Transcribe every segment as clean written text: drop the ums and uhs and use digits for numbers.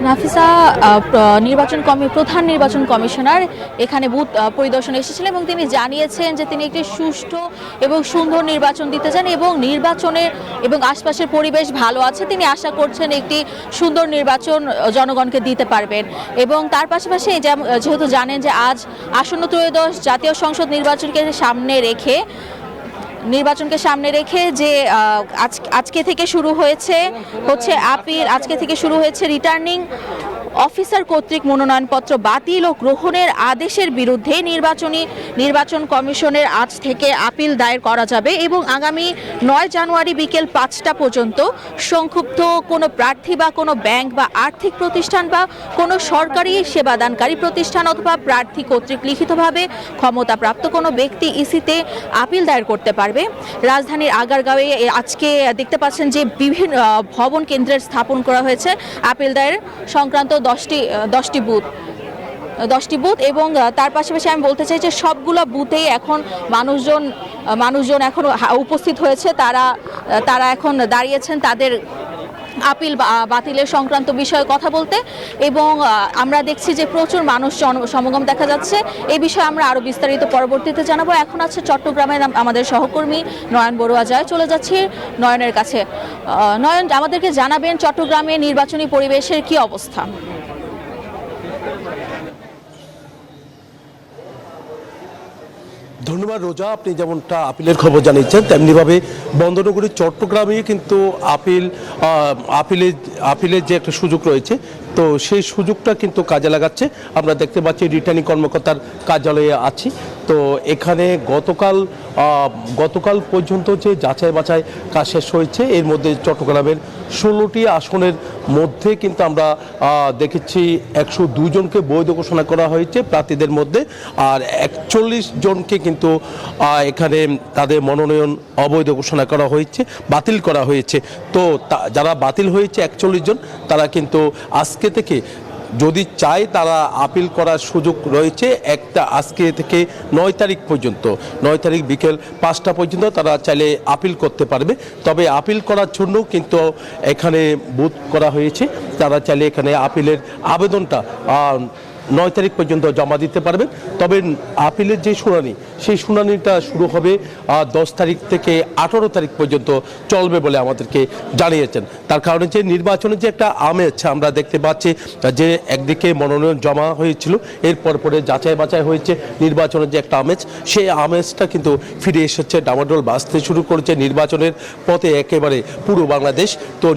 নাফিসা প্রধান নির্বাচন কমিশনার এখানে বুথ পরিদর্শনে এসেছিলেন এবং তিনি জানিয়েছেন যে তিনি একটি সুষ্ঠু এবং সুন্দর নির্বাচন দিতে চান এবং নির্বাচনের এবং আশপাশের পরিবেশ ভালো আছে। তিনি আশা করছেন একটি সুন্দর নির্বাচন জনগণকে দিতে পারবেন এবং তার পাশাপাশি যেহেতু জানেন যে আজ আসন্ন ত্রয়োদশ জাতীয় সংসদ নির্বাচনকে সামনে রেখে যে আজকে থেকে শুরু হয়েছে আপিল, আজকে থেকে শুরু হয়েছে রিটার্নিং অফিসার কর্তৃক মনোনয়নপত্র বাতিল ও গ্রহণের আদেশের বিরুদ্ধে নির্বাচন কমিশনের আজ থেকে আপিল দায়ের করা যাবে এবং আগামী 9 জানুয়ারি বিকেল 5টা পর্যন্ত সংক্ষুব্ধ কোনো প্রার্থী বা কোনো ব্যাংক বা আর্থিক প্রতিষ্ঠান বা কোনো সরকারি সেবাদানকারী প্রতিষ্ঠান অথবা প্রার্থী কর্তৃক লিখিতভাবে ক্ষমতাপ্রাপ্ত কোনো ব্যক্তি ইসিতে আপিল দায়ের করতে পারবে। রাজধানীর আগারগাঁওয়ে আজকে দেখতে পাচ্ছেন যে বিভিন্ন ভবন কেন্দ্রের স্থাপন করা হয়েছে আপিল দায়ের সংক্রান্ত 10টি বুথ এবং তার পাশাপাশি আমি বলতে চাই যে সবগুলো বুথেই এখন মানুষজন এখন উপস্থিত হয়েছে। তারা এখন দাঁড়িয়েছেন তাদের আপিল বাতিলের সংক্রান্ত বিষয়ে কথা বলতে এবং আমরা দেখছি যে প্রচুর মানুষ সমাগম দেখা যাচ্ছে। এই বিষয়ে আমরা আরও বিস্তারিত পরবর্তীতে জানাবো। এখন আছে চট্টগ্রামে আমাদের সহকর্মী নয়ন বড়ুয়া যায়, চলে যাচ্ছি নয়নের কাছে। নয়ন, আমাদেরকে জানাবেন চট্টগ্রামে নির্বাচনী পরিবেশের কি অবস্থা? ধন্যবাদ রোজা, আপনি যেমনটা আপিলের খবর জানিয়েছেন তেমনিভাবে বন্দরনগরী চট্টগ্রামে কিন্তু আপিলের যে একটা সুযোগ রয়েছে, তো সেই সুযোগটা কিন্তু কাজে লাগাচ্ছে। আমরা দেখতে পাচ্ছি রিটার্নিং কর্মকর্তার কার্যালয়ে আছি। তো এখানে গতকাল পর্যন্ত যে যাচাই বাছাই কাজ শেষ হয়েছে, এর মধ্যে চট্টগ্রামের 16টি আসনের মধ্যে কিন্তু আমরা দেখেছি 102 জনকে বৈধ ঘোষণা করা হয়েছে প্রার্থীদের মধ্যে, আর 41 জনকে কিন্তু এখানে তাদের মনোনয়ন অবৈধ ঘোষণা করা হয়েছে, বাতিল করা হয়েছে। তো যারা বাতিল হয়েছে 41 জন, তারা কিন্তু আজকে থেকে যদি চায় তারা আপিল করার সুযোগ রয়েছে। আজকে থেকে 9 তারিখ পর্যন্ত, 9 তারিখ বিকেল 5টা পর্যন্ত তারা চাইলে আপিল করতে পারবে। তবে আপিল করার জন্য কিন্তু এখানে বুথ করা হয়েছে, তারা চাইলে এখানে আপিলের আবেদনটা 9 তারিখ পর্যন্ত জমা দিতে পারবেন। তবে আপিলের যে শুনানি, সেই শুনানিটা শুরু হবে 10 তারিখ থেকে 18 তারিখ পর্যন্ত চলবে বলে আমাদেরকে জানিয়েছেন। তার কারণে যে নির্বাচনের যে একটা আমেজ আমরা দেখতে পাচ্ছি, যে একদিকে মনোনয়ন জমা হয়েছিল, এরপর পরে যাচাই বাছাই হয়েছে, নির্বাচনের যে একটা আমেজ, সেই আমেজটা কিন্তু ফিরে এসেছে, ডামাডোল বাজতে শুরু করেছে। নির্বাচনের পথে একেবারে পুরো বাংলাদেশ। তো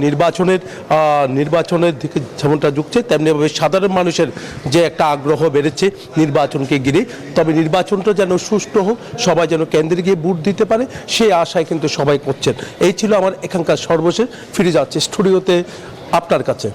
নির্বাচনের দিকে যেমনটা ঝুঁকছে, তেমনিভাবে সাধারণ মানুষের যে একটা আগ্রহ বেড়েছে নির্বাচনকে ঘিরে। তবে নির্বাচনটা যেন সুষ্ঠু হোক, সবাই যেন কেন্দ্রে গিয়ে ভোট দিতে পারে, সেই আশায় কিন্তু সবাই করছেন। এই ছিল আমার এখানকার সর্বশেষ। ফিরে যাচ্ছে স্টুডিওতে আপনার কাছে।